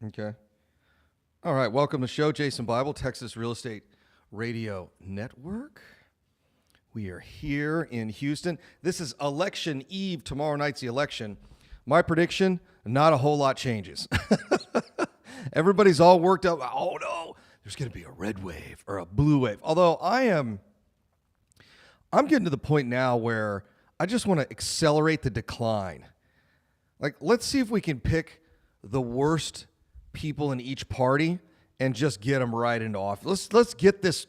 Okay. All right. Welcome to the show, Jason Bible, Texas Real Estate Radio Network. We are here in Houston. This is election eve. Tomorrow night's the election. My prediction, not a whole lot changes. Everybody's all worked up. Oh, no, there's going to be a red wave or a blue wave. Although I'm getting to the point now where I just want to accelerate the decline. Like, let's see if we can pick the worst people in each party and just get them right into office. Let's get this.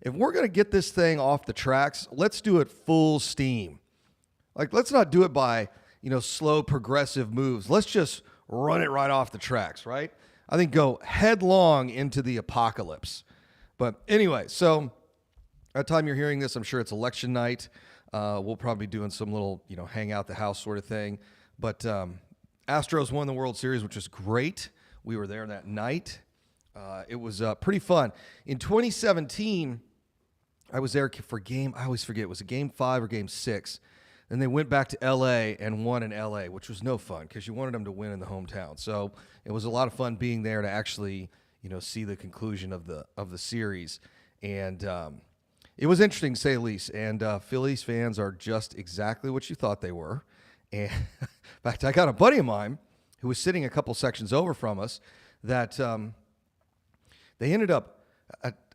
If we're going to get this thing off the tracks, let's do it full steam. Like, let's not do it by, slow progressive moves. Let's just run it right off the tracks, right? I think go headlong into the apocalypse. But anyway, so by the time you're hearing this, I'm sure it's election night. We'll probably be doing some little, hang out the house sort of thing. But Astros won the World Series, which was great. We were there that night. It was pretty fun. In 2017, I was there for I always forget, was it game 5 or game 6? And they went back to L.A. and won in L.A., which was no fun because you wanted them to win in the hometown. So it was a lot of fun being there to actually, see the conclusion of the series. And it was interesting, to say the least. And Phillies fans are just exactly what you thought they were. And in fact, I got a buddy of mine who was sitting a couple sections over from us that they ended up,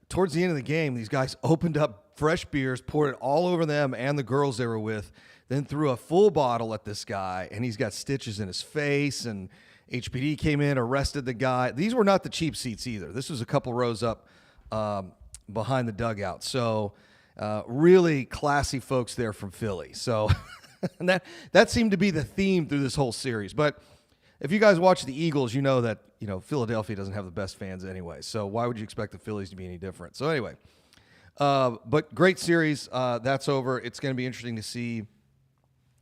towards the end of the game, these guys opened up fresh beers, poured it all over them and the girls they were with, then threw a full bottle at this guy, and he's got stitches in his face, and HPD came in, arrested the guy. These were not the cheap seats either. This was a couple rows up behind the dugout. So really classy folks there from Philly. So and that seemed to be the theme through this whole series. But if you guys watch the Eagles, you know that Philadelphia doesn't have the best fans anyway. So why would you expect the Phillies to be any different? So anyway, but great series. That's over. It's going to be interesting to see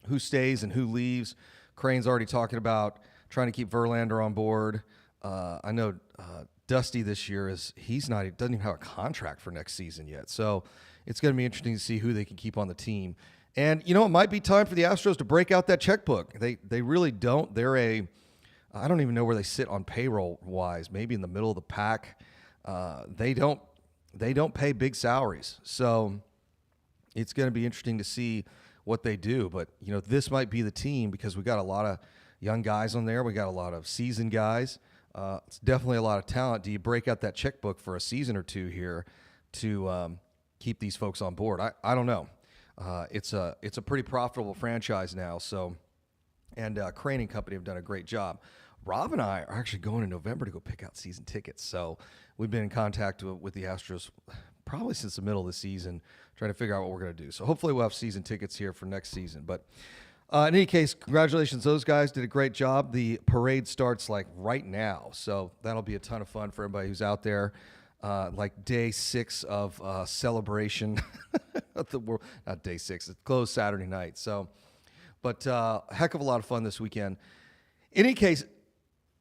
who stays and who leaves. Crane's already talking about trying to keep Verlander on board. I know Dusty this year doesn't even have a contract for next season yet. So it's going to be interesting to see who they can keep on the team. And, it might be time for the Astros to break out that checkbook. They really don't. I don't even know where they sit on payroll-wise, maybe in the middle of the pack. They don't pay big salaries. So it's going to be interesting to see what they do. But, this might be the team because we got a lot of young guys on there. We got a lot of seasoned guys. It's definitely a lot of talent. Do you break out that checkbook for a season or two here to keep these folks on board? I don't know. It's a pretty profitable franchise now. So, and Crane and Company have done a great job. Rob and I are actually going in November to go pick out season tickets. So we've been in contact with the Astros probably since the middle of the season, trying to figure out what we're going to do. So hopefully we'll have season tickets here for next season. But in any case, congratulations. Those guys did a great job. The parade starts like right now. So that'll be a ton of fun for everybody who's out there. Like day 6 of celebration of the world. Not day 6. It's closed Saturday night. So, but heck of a lot of fun this weekend. In any case,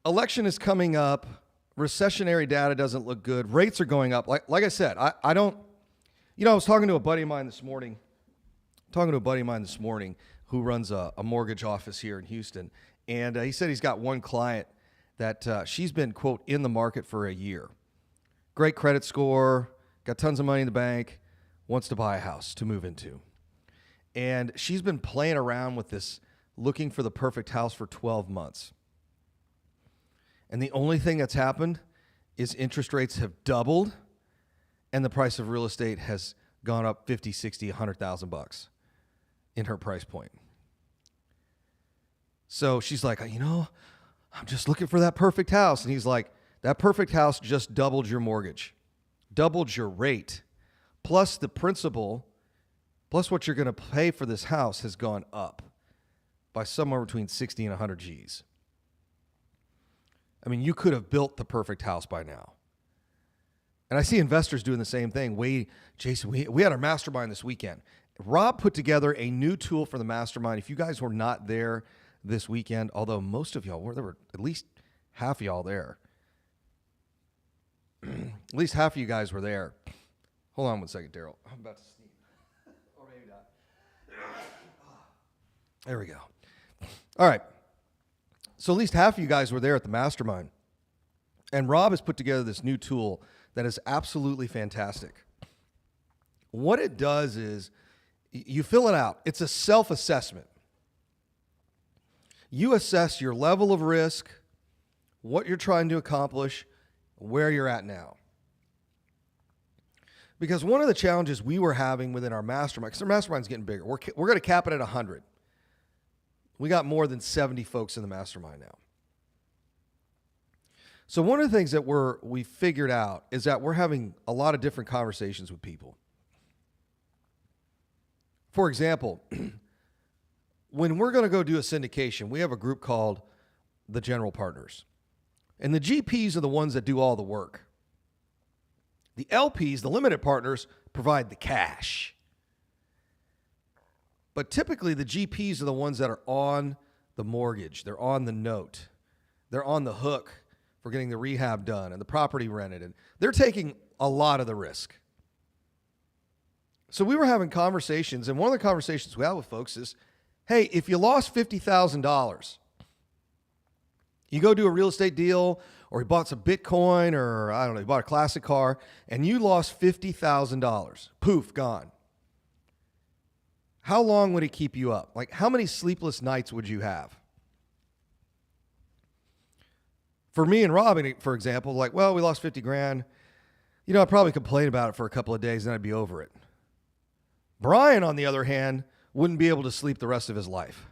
election is coming up. Recessionary data doesn't look good. Rates are going up. Like I said, I don't. I was talking to a buddy of mine this morning. Who runs a mortgage office here in Houston, and he said he's got one client that she's been, quote, in the market for a year. Great credit score, got tons of money in the bank, wants to buy a house to move into. And she's been playing around with this, looking for the perfect house for 12 months. And the only thing that's happened is interest rates have doubled and the price of real estate has gone up 50, 60, $100,000 in her price point. So she's like, I'm just looking for that perfect house. And he's like, that perfect house just doubled your mortgage, doubled your rate, plus the principal, plus what you're going to pay for this house has gone up by somewhere between 60 and 100 G's. I mean, you could have built the perfect house by now. And I see investors doing the same thing. Jason, we had our mastermind this weekend. Rob put together a new tool for the mastermind. If you guys were not there this weekend, although most of y'all were, there were at least half of y'all there. At least half of you guys were there. Hold on one second, Daryl. I'm about to sneeze. Or maybe not. There we go. All right. So at least half of you guys were there at the mastermind. And Rob has put together this new tool that is absolutely fantastic. What it does is you fill it out. It's a self-assessment. You assess your level of risk, what you're trying to accomplish, where you're at now. Because one of the challenges we were having within our mastermind, because our mastermind's getting bigger, we're going to cap it at 100. We got more than 70 folks in the mastermind now. So one of the things that we figured out is that we're having a lot of different conversations with people. For example, when we're going to go do a syndication, we have a group called the General Partners. And the GPs are the ones that do all the work. The LPs, the limited partners, provide the cash. But typically the GPs are the ones that are on the mortgage. They're on the note. They're on the hook for getting the rehab done and the property rented. And they're taking a lot of the risk. So we were having conversations, and one of the conversations we had with folks is, hey, if you lost $50,000, you go do a real estate deal, or you bought some Bitcoin, or I don't know, you bought a classic car, and you lost $50,000. Poof, gone. How long would it keep you up? Like, how many sleepless nights would you have? For me and Robin, for example, like, well, we lost 50 grand. You know, I'd probably complain about it for a couple of days, and I'd be over it. Brian, on the other hand, wouldn't be able to sleep the rest of his life.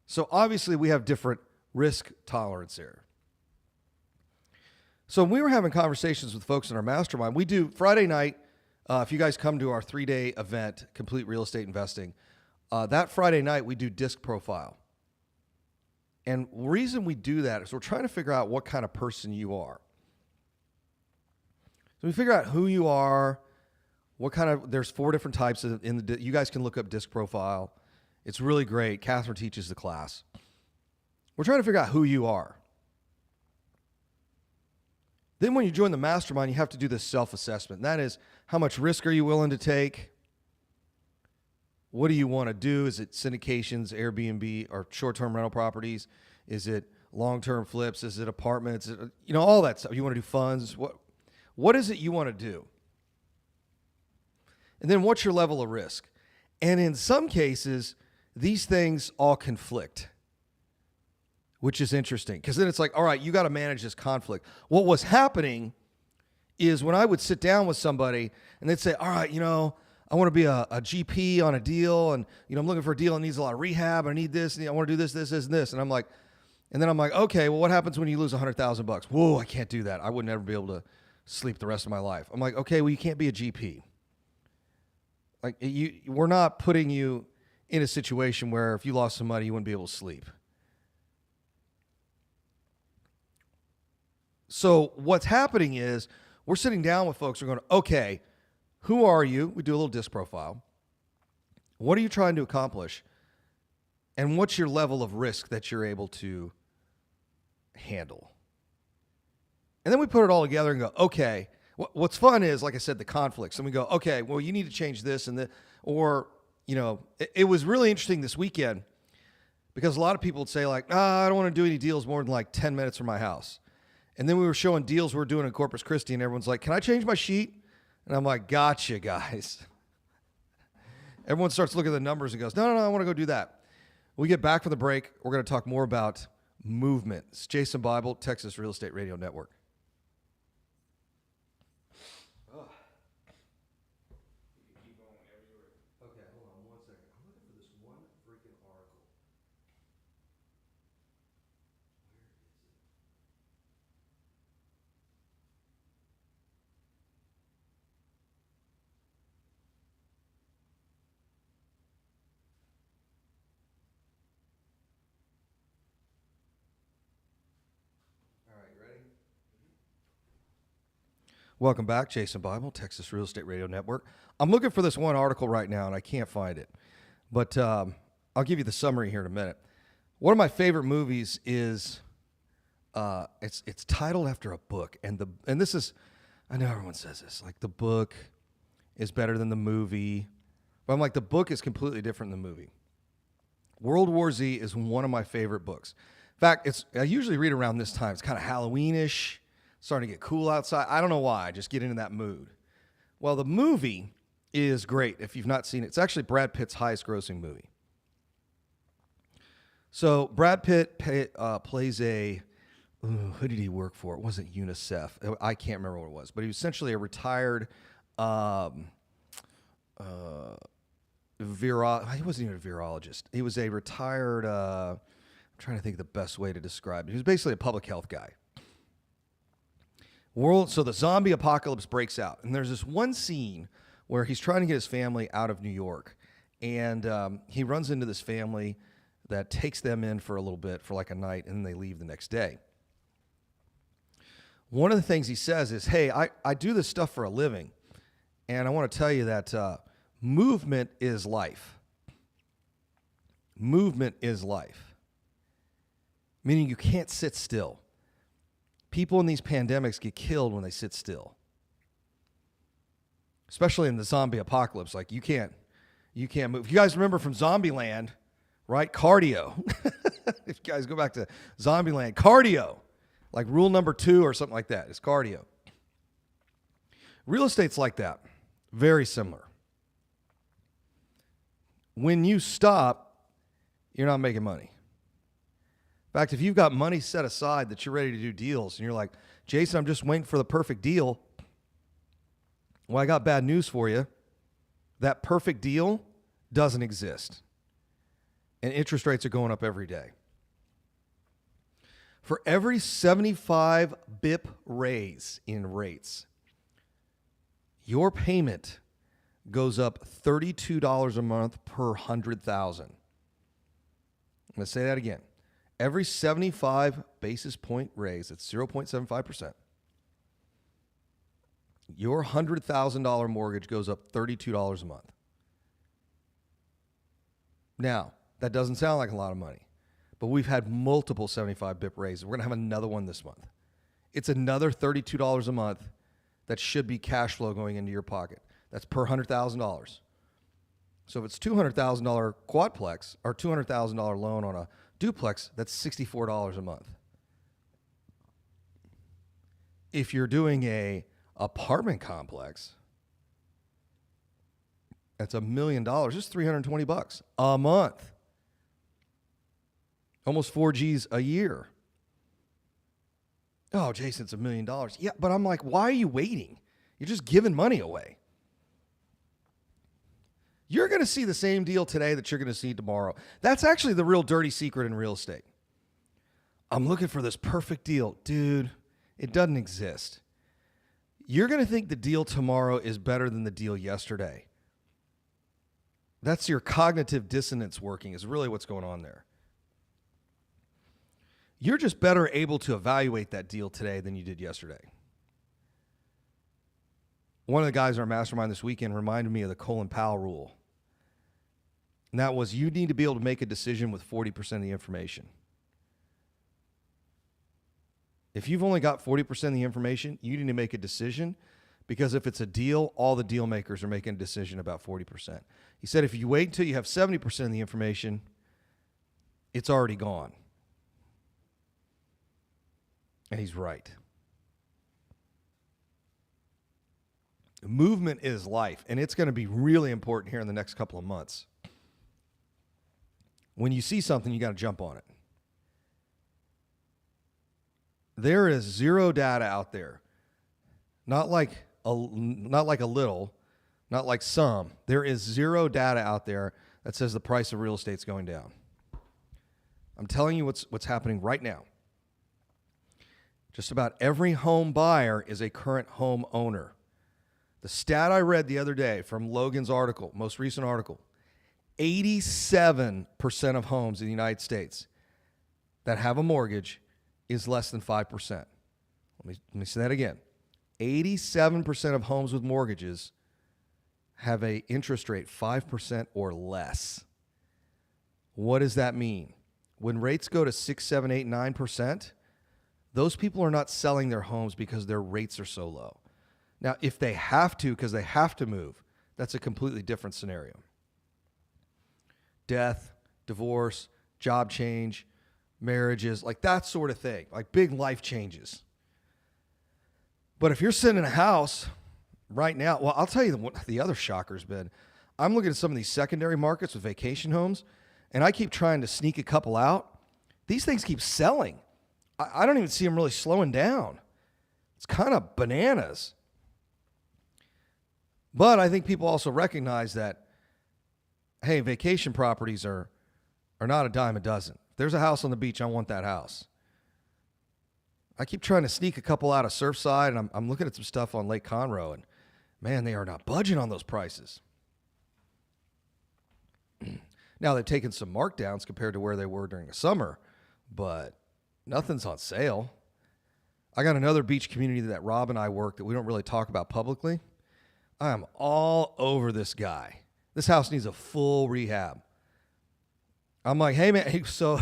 So obviously we have different risk tolerance there. So when we were having conversations with folks in our mastermind, we do Friday night, if you guys come to our 3-day event, Complete Real Estate Investing, that Friday night we do disc profile. And the reason we do that is we're trying to figure out what kind of person you are. So we figure out who you are, what kind of, there's 4 different types you guys can look up disc profile. It's really great. Catherine teaches the class. We're trying to figure out who you are. Then when you join the mastermind, you have to do this self-assessment. And that is, how much risk are you willing to take? What do you want to do? Is it syndications, Airbnb, or short-term rental properties? Is it long-term flips? Is it apartments? You know, all that stuff. You want to do funds? What is it you want to do? And then what's your level of risk? And in some cases, these things all conflict, which is interesting. Because then it's like, all right, you got to manage this conflict. What was happening is when I would sit down with somebody and they'd say, all right, you know, I want to be a GP on a deal, and you know, I'm looking for a deal that needs a lot of rehab. I need this, and I want to do this, this, this, and this. And then I'm like, okay, well, what happens when you lose $100,000? Whoa, I can't do that. I would never be able to sleep the rest of my life. I'm like, okay, well, you can't be a GP. Like, we're not putting you in a situation where if you lost some money, you wouldn't be able to sleep. So what's happening is we're sitting down with folks. We're going, okay, who are you? We do a little disc profile. What are you trying to accomplish? And what's your level of risk that you're able to handle? And then we put it all together and go, okay, what's fun is, like I said, the conflicts. And we go, okay, well, you need to change this and that. Or, you know, it was really interesting this weekend because a lot of people would say like, I don't want to do any deals more than like 10 minutes from my house. And then we were showing deals we were doing in Corpus Christi, and everyone's like, can I change my sheet? And I'm like, gotcha, guys. Everyone starts looking at the numbers and goes, no, I want to go do that. When we get back from the break, we're going to talk more about movement. It's Jason Bible, Texas Real Estate Radio Network. Okay, hold on 1 second. I'm looking for this one freaking article. Welcome back, Jason Bible, Texas Real Estate Radio Network. I'm looking for this one article right now, and I can't find it. But I'll give you the summary here in a minute. One of my favorite movies is, it's titled after a book. And this is, I know everyone says this, like the book is better than the movie. But I'm like, the book is completely different than the movie. World War Z is one of my favorite books. In fact, I usually read around this time. It's kind of Halloweenish, starting to get cool outside. I don't know why. I just get into that mood. Well, the movie is great if you've not seen it. It's actually Brad Pitt's highest grossing movie. So Brad Pitt plays who did he work for? It wasn't UNICEF. I can't remember what it was, but he was essentially a retired he wasn't even a virologist. He was a retired, I'm trying to think of the best way to describe it. He was basically a public health guy. So the zombie apocalypse breaks out, and there's this one scene where he's trying to get his family out of New York, and he runs into this family that takes them in for a little bit, for like a night, and then they leave the next day. One of the things he says is, hey, I do this stuff for a living, and I want to tell you that movement is life. Movement is life. Meaning you can't sit still. People in these pandemics get killed when they sit still. Especially in the zombie apocalypse. Like you can't move. You guys remember from Zombieland, right? Cardio. If you guys go back to Zombieland, cardio. Like rule number 2 or something like that is cardio. Real estate's like that. Very similar. When you stop, you're not making money. In fact, if you've got money set aside that you're ready to do deals and you're like, Jason, I'm just waiting for the perfect deal. Well, I got bad news for you. That perfect deal doesn't exist. And interest rates are going up every day. For every 75 BIP raise in rates, your payment goes up $32 a month per 100,000. I'm going to say that again. Every 75 basis point raise, it's 0.75%. Your $100,000 mortgage goes up $32 a month. Now, that doesn't sound like a lot of money, but we've had multiple 75 BIP raises. We're going to have another one this month. It's another $32 a month that should be cash flow going into your pocket. That's per $100,000. So if it's $200,000 quadplex or $200,000 loan on a duplex, that's $64 a month. If you're doing a apartment complex, that's $1 million. It's $320 a month. Almost 4 G's a year. Oh, Jason, it's $1 million. Yeah, but I'm like, why are you waiting? You're just giving money away. You're going to see the same deal today that you're going to see tomorrow. That's actually the real dirty secret in real estate. I'm looking for this perfect deal. Dude, it doesn't exist. You're going to think the deal tomorrow is better than the deal yesterday. That's your cognitive dissonance working, is really what's going on there. You're just better able to evaluate that deal today than you did yesterday. One of the guys in our mastermind this weekend reminded me of the Colin Powell rule. And that was, you need to be able to make a decision with 40% of the information. If you've only got 40% of the information, you need to make a decision, because if it's a deal, all the deal makers are making a decision about 40%. He said if you wait until you have 70% of the information, it's already gone. And he's right. Movement is life, and it's going to be really important here in the next couple of months. When you see something, you got to jump on it. There is zero data out there. Not like a little, not like some. There is zero data out there that says the price of real estate is going down. I'm telling you what's happening right now. Just about every home buyer is a current home owner. The stat I read the other day from Logan's article, most recent article, 87% of homes in the United States that have a mortgage is less than 5%. Let me say that again. 87% of homes with mortgages have an interest rate 5% or less. What does that mean? When rates go to 6, 7, 8, 9%, those people are not selling their homes because their rates are so low. Now, if they have to, because they have to move, that's a completely different scenario. Death, divorce, job change, marriages, like that sort of thing, like big life changes. But if you're sitting in a house right now, well, I'll tell you what the other shocker's been. I'm looking at some of these secondary markets with vacation homes, and I keep trying to sneak a couple out. These things keep selling. I don't even see them really slowing down. It's kind of bananas. But I think people also recognize that, hey, vacation properties are not a dime a dozen. If there's a house on the beach, I want that house. I keep trying to sneak a couple out of Surfside, and I'm looking at some stuff on Lake Conroe, and man, they are not budging on those prices. Now, they've taken some markdowns compared to where they were during the summer, but nothing's on sale. I got another beach community that Rob and I work that we don't really talk about publicly. I am all over this guy. This house needs a full rehab. I'm like, hey, man, so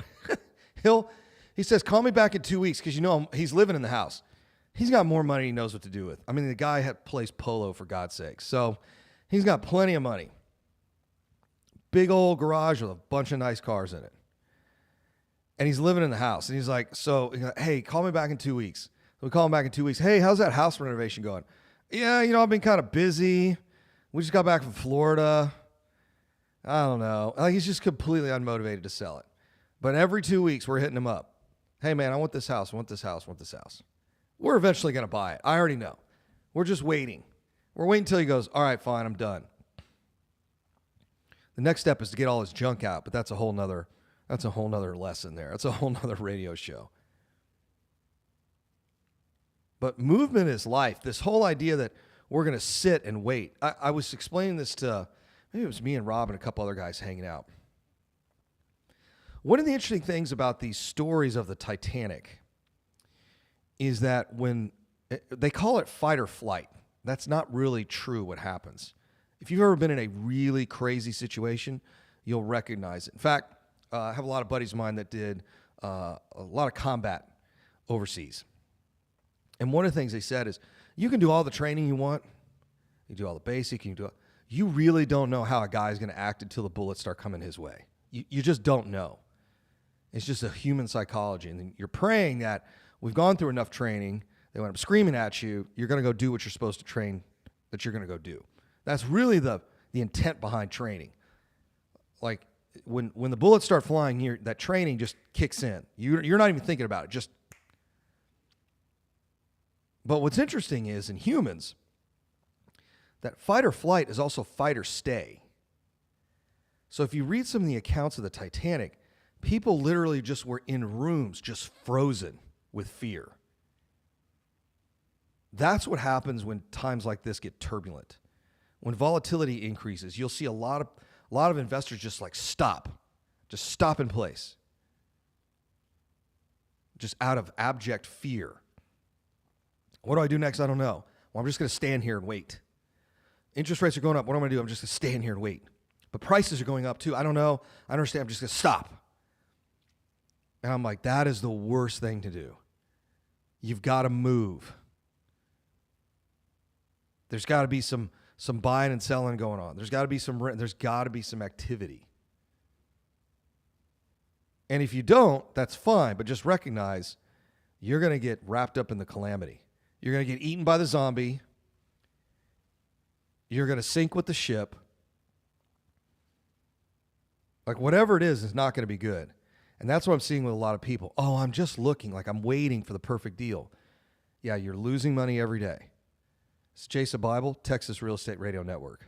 he says, call me back in 2 weeks because, he's living in the house. He's got more money he knows what to do with. I mean, the guy plays polo, for God's sake. So he's got plenty of money. Big old garage with a bunch of nice cars in it. And he's living in the house. And he's like, hey, call me back in 2 weeks. So we call him back in 2 weeks. Hey, how's that house renovation going? Yeah, I've been kind of busy. We just got back from Florida. I don't know. Like, he's just completely unmotivated to sell it. But every 2 weeks, we're hitting him up. Hey, man, I want this house. I want this house. I want this house. We're eventually going to buy it. I already know. We're just waiting. We're waiting until he goes, all right, fine, I'm done. The next step is to get all his junk out, but that's a whole nother lesson there. That's a whole nother radio show. But movement is life. This whole idea that we're going to sit and wait. I was explaining this to, maybe it was me and Rob and a couple other guys hanging out. One of the interesting things about these stories of the Titanic is that when they call it fight or flight, that's not really true what happens. If you've ever been in a really crazy situation, you'll recognize it. In fact, I have a lot of buddies of mine that did a lot of combat overseas. And one of the things they said is, you can do all the training you want. You do all the basic. You really don't know how a guy is going to act until the bullets start coming his way. You just don't know. It's just a human psychology. And you're praying that we've gone through enough training, they went up screaming at you, you're going to go do what you're supposed to train, that you're going to go do. That's really the intent behind training. Like, when the bullets start flying here, that training just kicks in. You're not even thinking about it. But what's interesting is, in humans, that fight or flight is also fight or stay. So if you read some of the accounts of the Titanic, people literally just were in rooms just frozen with fear. That's what happens when times like this get turbulent. When volatility increases, you'll see a lot of investors just stop in place, just out of abject fear. What do I do next? I don't know. Well, I'm just going to stand here and wait. Interest rates are going up. What am I going to do? I'm just going to stand here and wait. But prices are going up too. I don't know. I don't understand. I'm just going to stop. And I'm like, that is the worst thing to do. You've got to move. There's got to be some buying and selling going on. There's got to be some activity. And if you don't, that's fine, but just recognize you're going to get wrapped up in the calamity. You're going to get eaten by the zombie. You're going to sink with the ship. Like, whatever it is not going to be good. And that's what I'm seeing with a lot of people. Oh, I'm just looking, like I'm waiting for the perfect deal. Yeah, you're losing money every day. It's Jason Bible, Texas Real Estate Radio Network.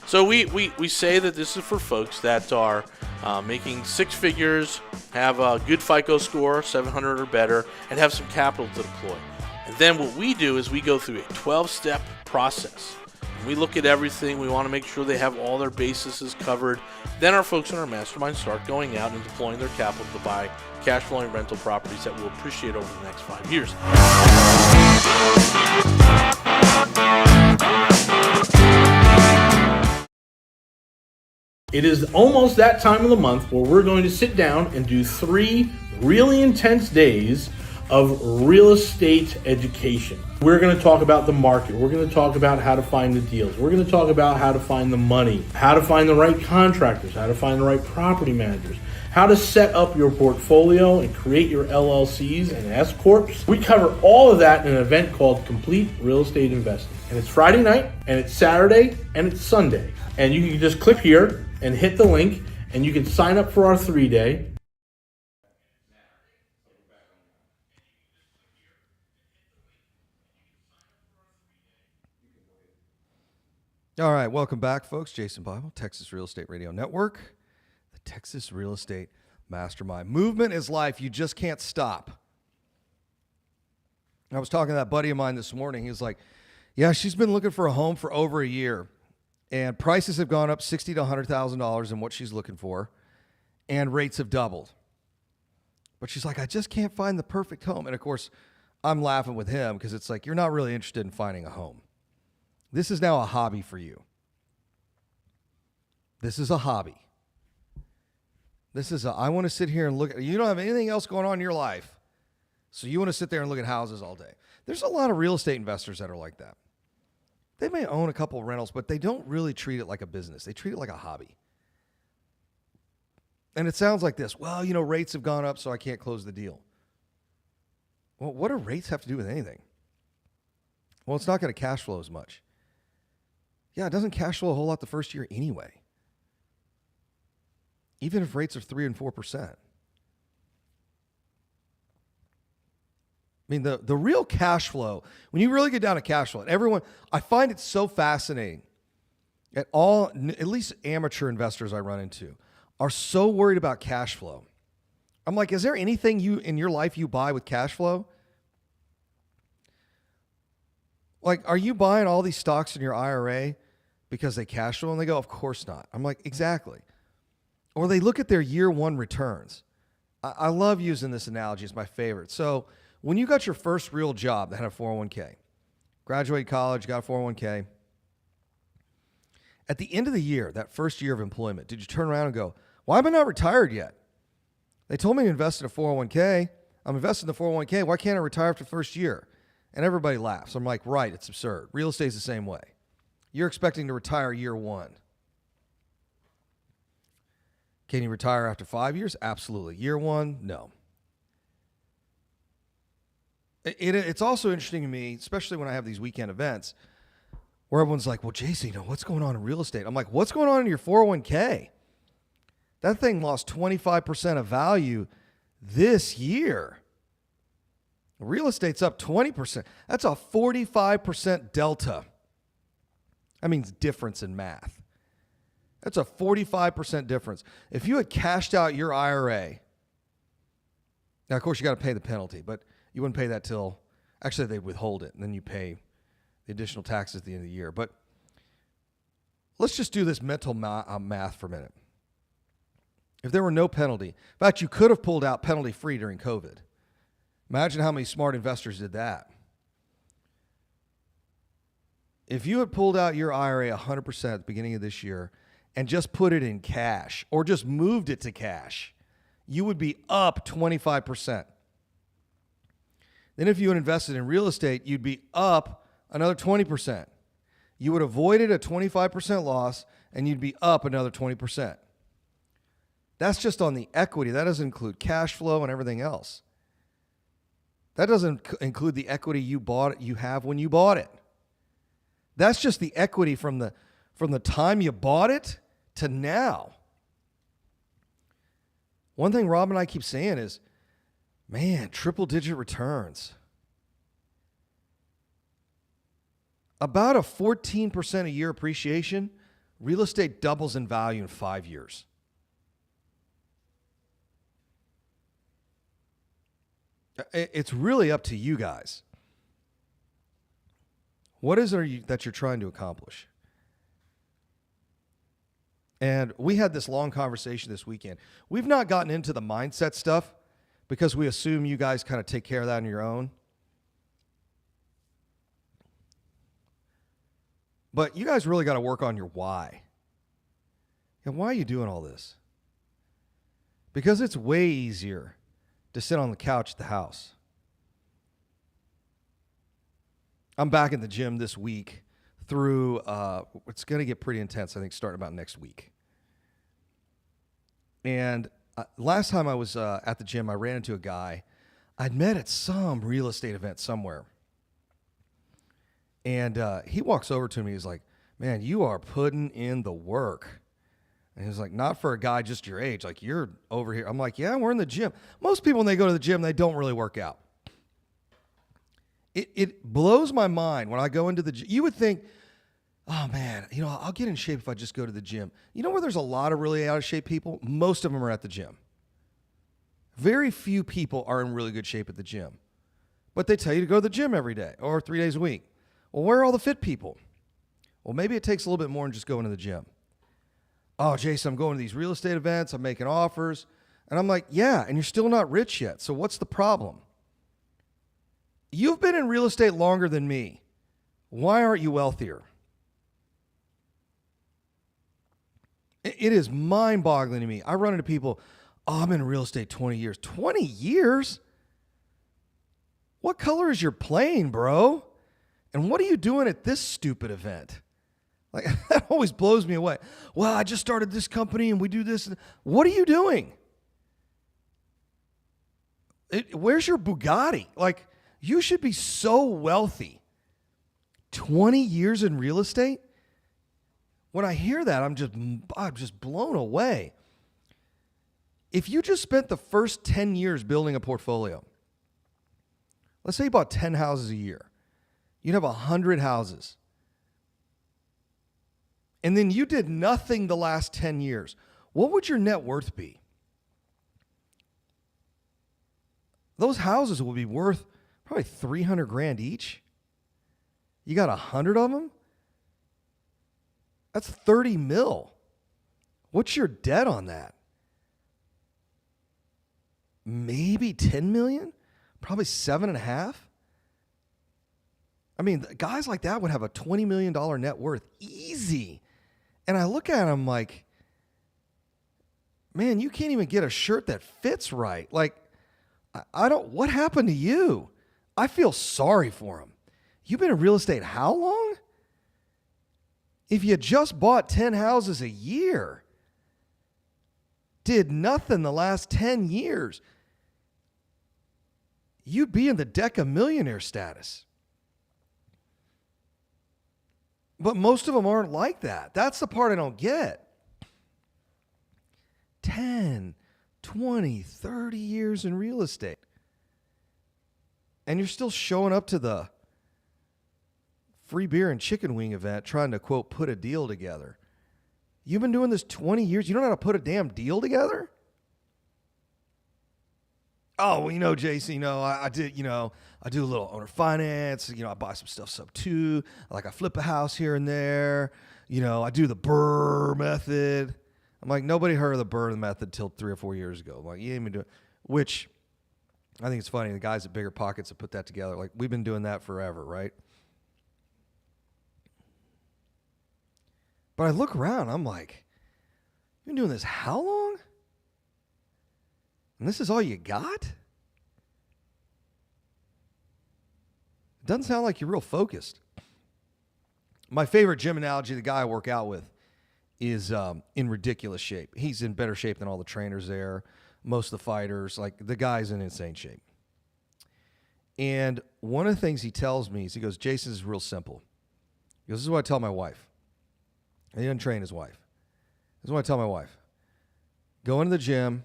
So we say that this is for folks that are making six figures, have a good FICO score, 700 or better, and have some capital to deploy. And then what we do is we go through a 12-step process. We look at everything. We want to make sure they have all their bases covered. Then our folks in our mastermind start going out and deploying their capital to buy cash flowing rental properties that will appreciate over the next 5 years. It is almost that time of the month where we're going to sit down and do 3 really intense days of real estate education. We're going to talk about the market. We're going to talk about how to find the deals. We're going to talk about how to find the money, how to find the right contractors, how to find the right property managers, how to set up your portfolio and create your LLCs and S Corps. We cover all of that in an event called Complete Real Estate Investing. And it's Friday night, and it's Saturday, and it's Sunday. And you can just click here and hit the link, and you can sign up for our 3-day. All right, welcome back, folks. Jason Bible, Texas Real Estate Radio Network, the Texas Real Estate Mastermind. Movement is life. You just can't stop. I was talking to that buddy of mine this morning. He was like, yeah, she's been looking for a home for over a year, and prices have gone up $60,000 to $100,000 in what she's looking for, and rates have doubled. But she's like, I just can't find the perfect home. And, of course, I'm laughing with him because it's like, you're not really interested in finding a home. This is now a hobby for you. This is a hobby. I want to sit here and look at, you don't have anything else going on in your life, so you want to sit there and look at houses all day. There's a lot of real estate investors that are like that. They may own a couple of rentals, but they don't really treat it like a business. They treat it like a hobby. And it sounds like this. Well, rates have gone up, so I can't close the deal. Well, what do rates have to do with anything? Well, it's not going to cash flow as much. Yeah, it doesn't cash flow a whole lot the first year anyway. Even if rates are 3 and 4%. I mean, the real cash flow, when you really get down to cash flow, and everyone, I find it so fascinating at least amateur investors I run into, are so worried about cash flow. I'm like, is there anything in your life you buy with cash flow? Like, are you buying all these stocks in your IRA because they cash flow? And they go, of course not. I'm like, exactly. Or they look at their year one returns. I love using this analogy. It's my favorite. So when you got your first real job that had a 401k, graduated college, got a 401k, at the end of the year, that first year of employment, did you turn around and go, why am I not retired yet? They told me to invest in a 401k. I'm investing in the 401k. Why can't I retire after the first year? And everybody laughs. I'm like, right, it's absurd. Real estate's the same way. You're expecting to retire year one. Can you retire after 5 years? Absolutely. Year one? No. It's also interesting to me, especially when I have these weekend events, where everyone's like, well, Jason, what's going on in real estate? I'm like, what's going on in your 401k? That thing lost 25% of value this year. Real estate's up 20%. That's a 45% delta. That means difference in math. That's a 45% difference. If you had cashed out your IRA, now, of course, you got to pay the penalty, but you wouldn't pay that till, actually, they withhold it, and then you pay the additional taxes at the end of the year. But let's just do this mental math for a minute. If there were no penalty, in fact, you could have pulled out penalty-free during COVID. Imagine how many smart investors did that. If you had pulled out your IRA 100% at the beginning of this year and just put it in cash or just moved it to cash, you would be up 25%. Then if you had invested in real estate, you'd be up another 20%. You would have avoided a 25% loss, and you'd be up another 20%. That's just on the equity. That doesn't include cash flow and everything else. That doesn't include the equity you have when you bought it. That's just the equity from the time you bought it to now. One thing Rob and I keep saying is, man, triple-digit returns. About a 14% a year appreciation, real estate doubles in value in 5 years. It's really up to you guys. What is it that you're trying to accomplish? And we had this long conversation this weekend. We've not gotten into the mindset stuff because we assume you guys kind of take care of that on your own. But you guys really got to work on your why. And why are you doing all this? Because it's way easier to sit on the couch at the house. I'm back in the gym this week through, it's going to get pretty intense, I think, starting about next week. And last time I was at the gym, I ran into a guy I'd met at some real estate event somewhere. And he walks over to me. He's like, man, you are putting in the work. And he was like, not for a guy just your age. Like, you're over here. I'm like, yeah, we're in the gym. Most people, when they go to the gym, they don't really work out. It blows my mind when I go into the gym. You would think, oh, man, I'll get in shape if I just go to the gym. You know where there's a lot of really out of shape people? Most of them are at the gym. Very few people are in really good shape at the gym. But they tell you to go to the gym every day or 3 days a week. Well, where are all the fit people? Well, maybe it takes a little bit more than just going to the gym. Oh, Jason, I'm going to these real estate events. I'm making offers. And I'm like, yeah, and you're still not rich yet. So what's the problem? You've been in real estate longer than me. Why aren't you wealthier? It is mind-boggling to me. I run into people, oh, I'm in real estate 20 years. 20 years? What color is your plane, bro? And what are you doing at this stupid event? Like, that always blows me away. Well, I just started this company and we do this. What are you doing? Where's your Bugatti? Like, you should be so wealthy. 20 years in real estate? When I hear that, I'm just blown away. If you just spent the first 10 years building a portfolio, let's say you bought 10 houses a year, you'd have 100 houses. And then you did nothing the last 10 years. What would your net worth be? Those houses would be worth probably 300 grand each. You got 100 of them? That's 30 mil. What's your debt on that? Maybe 10 million? Probably 7.5. I mean, guys like that would have a $20 million net worth easy. And I look at him like, man, you can't even get a shirt that fits right. Like, what happened to you? I feel sorry for him. You've been in real estate how long? If you just bought 10 houses a year, did nothing the last 10 years, you'd be in the Deca-millionaire status. But most of them aren't like that. That's the part I don't get. 10, 20, 30 years in real estate. And you're still showing up to the free beer and chicken wing event trying to, quote, put a deal together. You've been doing this 20 years. You don't know how to put a damn deal together? Oh, well, Jason, I do a little owner finance. I buy some stuff sub 2. I flip a house here and there. I do the Burr method. I'm like, nobody heard of the Burr method till 3 or 4 years ago. I'm like, you ain't been doing it. Which I think it's funny. The guys at Bigger Pockets have put that together. Like, we've been doing that forever, right? But I look around, I'm like, you've been doing this how long? And this is all you got? It doesn't sound like you're real focused. My favorite gym analogy, the guy I work out with, is in ridiculous shape. He's in better shape than all the trainers there, most of the fighters. Like, the guy's in insane shape. And one of the things he tells me is, he goes, Jason, this is real simple. He goes, this is what I tell my wife. And he doesn't train his wife. This is what I tell my wife. Go into the gym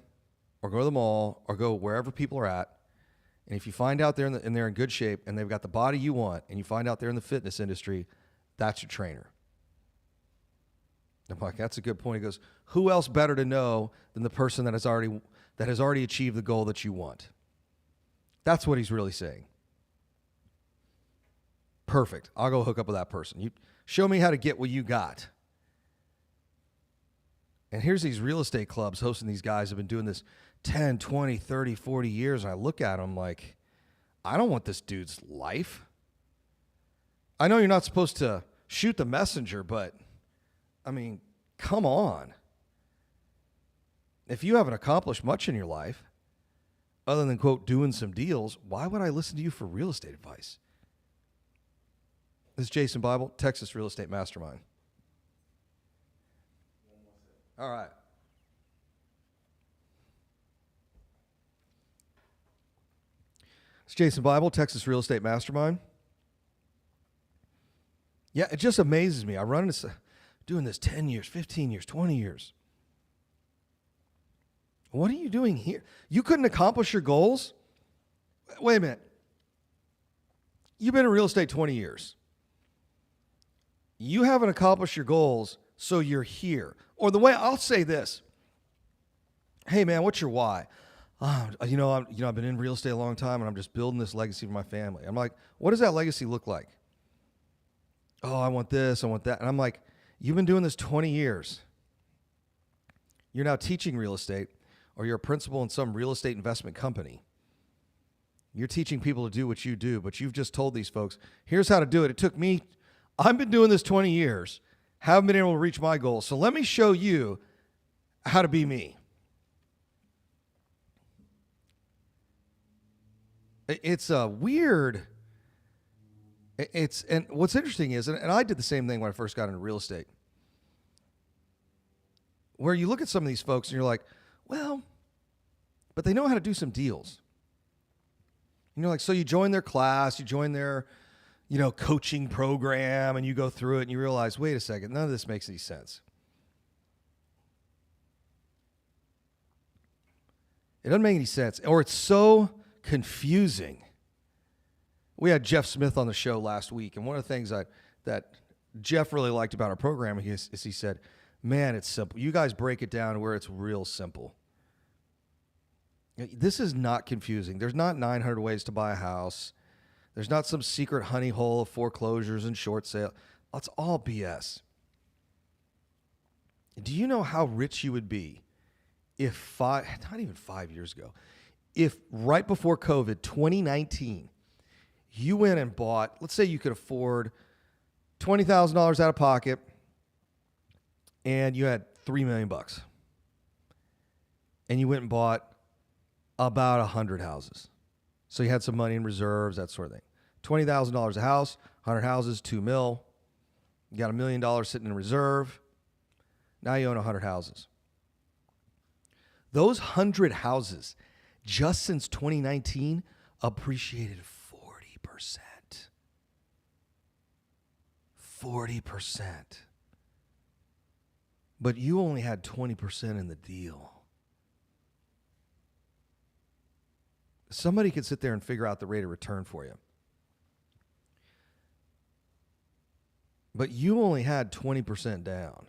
or go to the mall or go wherever people are at. And if you find out they're in good shape and they've got the body you want, and you find out they're in the fitness industry, that's your trainer. I'm like, that's a good point. He goes, who else better to know than the person that has already achieved the goal that you want? That's what he's really saying. Perfect. I'll go hook up with that person. You show me how to get what you got. And here's these real estate clubs hosting these guys who have been doing this 10, 20, 30, 40 years. And I look at them like, I don't want this dude's life. I know you're not supposed to shoot the messenger, but I mean, come on. If you haven't accomplished much in your life, other than, quote, doing some deals, why would I listen to you for real estate advice? This is Jason Bible, Texas Real Estate Mastermind. All right. It's Jason Bible, Texas Real Estate Mastermind. Yeah, it just amazes me. I run this, doing this 10 years, 15 years, 20 years. What are you doing here? You couldn't accomplish your goals? Wait a minute. You've been in real estate 20 years. You haven't accomplished your goals, so you're here. Or the way I'll say this. Hey man, what's your why? I've been in real estate a long time and I'm just building this legacy for my family. I'm like, what does that legacy look like? Oh, I want this, I want that. And I'm like, you've been doing this 20 years. You're now teaching real estate, or you're a principal in some real estate investment company. You're teaching people to do what you do, but you've just told these folks, here's how to do it. It took me, I've been doing this 20 years, haven't been able to reach my goals. So let me show you how to be me. It's a weird, and what's interesting is, and I did the same thing when I first got into real estate, where you look at some of these folks and you're like, well, but they know how to do some deals. And you're like, so you join their class, you join their, coaching program, and you go through it and you realize, wait a second, none of this makes any sense. It doesn't make any sense, or it's so confusing. We had Jeff Smith on the show last week, and one of the things that Jeff really liked about our program is he said, man, it's simple. You guys break it down where it's real simple. This is not confusing. There's not 900 ways to buy a house. There's not some secret honey hole of foreclosures and short sale. That's all BS. Do you know how rich you would be if not even 5 years ago, if right before COVID, 2019, you went and bought, let's say you could afford $20,000 out of pocket and you had $3 million bucks, and you went and bought about 100 houses. So you had some money in reserves, that sort of thing. $20,000 a house, 100 houses, $2 million. You got $1 million sitting in reserve. Now you own 100 houses. Those 100 houses, just since 2019, appreciated 40%. 40%. But you only had 20% in the deal. Somebody could sit there and figure out the rate of return for you. But you only had 20% down.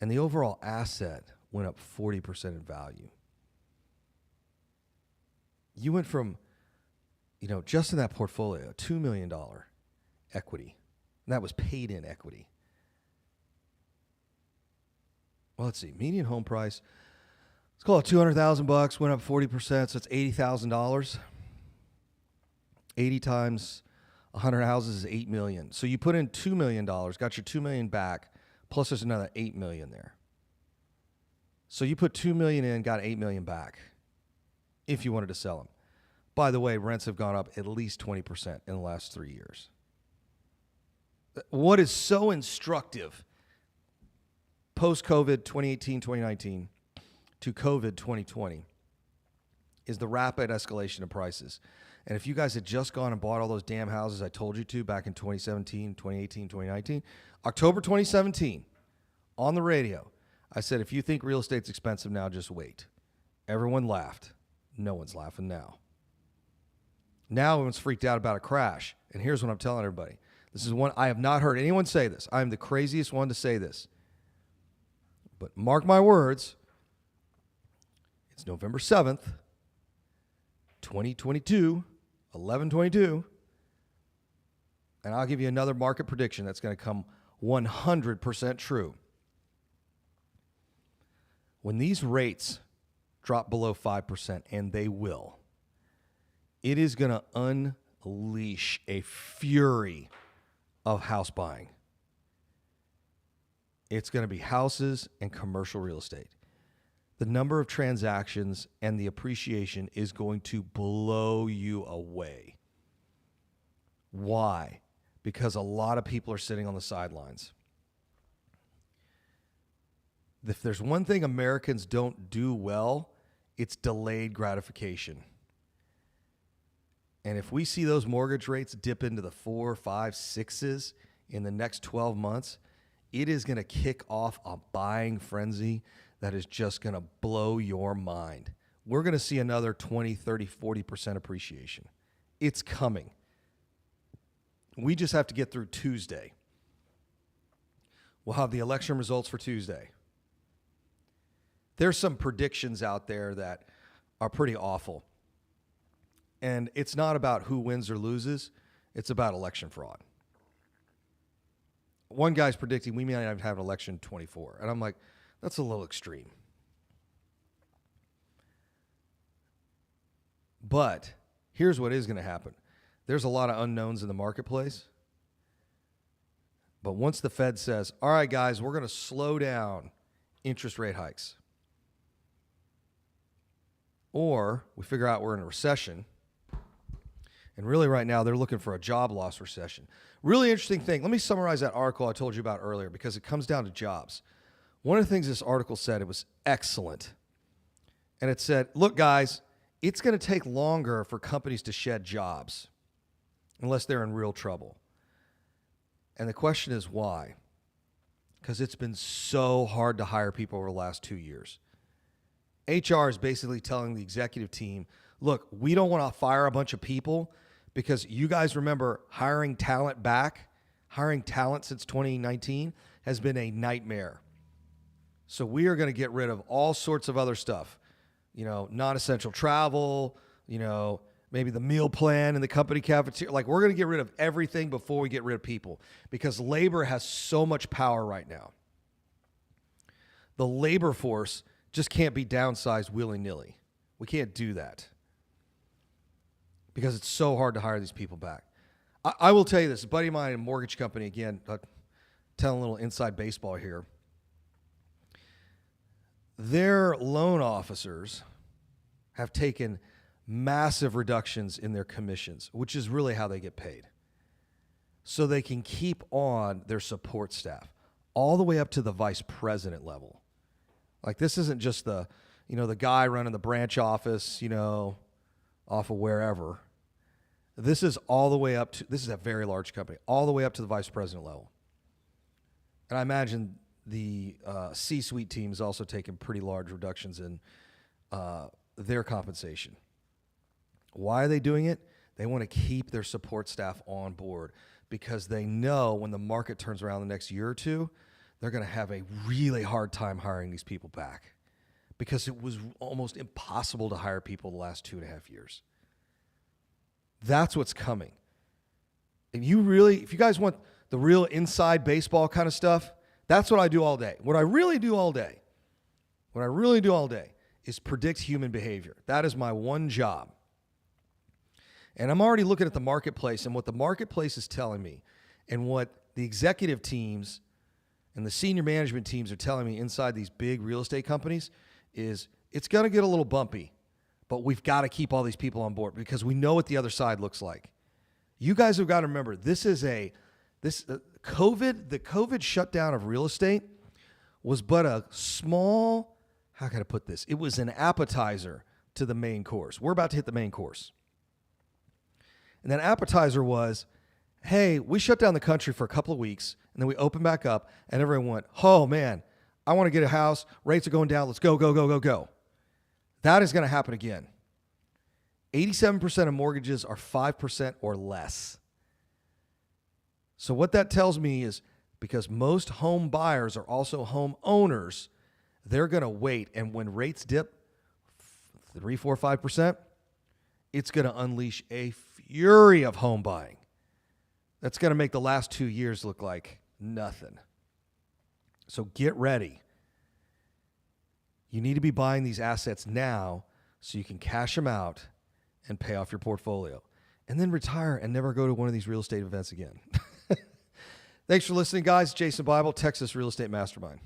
And the overall asset went up 40% in value. You went from, just in that portfolio, $2 million equity. And that was paid in equity. Well, let's see. Median home price, let's call it $200,000, went up 40%, so it's $80,000. 80 times 100 houses is $8 million. So you put in $2 million, got your $2 million back, plus there's another $8 million there. So you put $2 million in, got $8 million back if you wanted to sell them. By the way, rents have gone up at least 20% in the last 3 years. What is so instructive post-COVID 2018, 2019 to COVID 2020 is the rapid escalation of prices. And if you guys had just gone and bought all those damn houses I told you to back in 2017, 2018, 2019, October 2017, on the radio, I said, if you think real estate's expensive now, just wait. Everyone laughed. No one's laughing now. Now everyone's freaked out about a crash. And here's what I'm telling everybody. This is one, I have not heard anyone say this. I'm the craziest one to say this. But mark my words, it's November 7th, 2022, 11/22, and I'll give you another market prediction that's going to come 100% true. When these rates drop below 5%, and they will, it is going to unleash a fury of house buying. It's going to be houses and commercial real estate. The number of transactions and the appreciation is going to blow you away. Why? because a lot of people are sitting on the sidelines. If there's one thing Americans don't do well, it's delayed gratification. And if we see those mortgage rates dip into the 4, 5, 6s in the next 12 months, it is going to kick off a buying frenzy that is just going to blow your mind. We're going to see another 20, 30, 40% appreciation. It's coming. We just have to get through Tuesday. We'll have the election results for Tuesday. There's some predictions out there that are pretty awful. And it's not about who wins or loses. It's about election fraud. One guy's predicting we may not have an election in 24. And I'm like, that's a little extreme. But here's what is going to happen. There's a lot of unknowns in the marketplace. But once the Fed says, all right, guys, we're going to slow down interest rate hikes, or we figure out we're in a recession, and really right now they're looking for a job loss recession. Really interesting thing. Let me summarize that article I told you about earlier because it comes down to jobs. One of the things this article said, it was excellent. And it said, look, guys, it's going to take longer for companies to shed jobs unless they're in real trouble. And the question is why? Because it's been so hard to hire people over the last 2 years. HR is basically telling the executive team, look, we don't want to fire a bunch of people because you guys remember hiring talent back. Hiring talent since 2019 has been a nightmare. So we are going to get rid of all sorts of other stuff. Non-essential travel, maybe the meal plan in the company cafeteria. Like, we're going to get rid of everything before we get rid of people because labor has so much power right now. The labor force just can't be downsized willy-nilly. We can't do that because it's so hard to hire these people back. I will tell you this. A buddy of mine in a mortgage company, again, telling a little inside baseball here. Their loan officers have taken massive reductions in their commissions, which is really how they get paid. So they can keep on their support staff all the way up to the vice president level. Like, this isn't just the guy running the branch office, off of wherever. This is all the way up to, this is a very large company, all the way up to the vice president level. And I imagine the C-suite team is also taking pretty large reductions in their compensation. Why are they doing it? They want to keep their support staff on board because they know when the market turns around the next year or two, they're going to have a really hard time hiring these people back because it was almost impossible to hire people the last 2.5 years. That's what's coming. And if you guys want the real inside baseball kind of stuff, that's what I do all day. What I really do all day is predict human behavior. That is my one job. And I'm already looking at the marketplace and what the marketplace is telling me and what the executive teams and the senior management teams are telling me inside these big real estate companies is it's going to get a little bumpy, but we've got to keep all these people on board because we know what the other side looks like. You guys have got to remember, the COVID shutdown of real estate was but a small, how can I put this? It was an appetizer to the main course. We're about to hit the main course. And that appetizer was, hey, we shut down the country for a couple of weeks, and then we opened back up, and everyone went, oh, man, I want to get a house. Rates are going down. Let's go, go, go, go, go. That is going to happen again. 87% of mortgages are 5% or less. So what that tells me is because most home buyers are also home owners, they're going to wait. And when rates dip 3, 4, 5%, it's going to unleash a fury of home buying. That's going to make the last 2 years look like nothing. So get ready. You need to be buying these assets now so you can cash them out and pay off your portfolio. And then retire and never go to one of these real estate events again. Thanks for listening, guys. Jason Bible, Texas Real Estate Mastermind.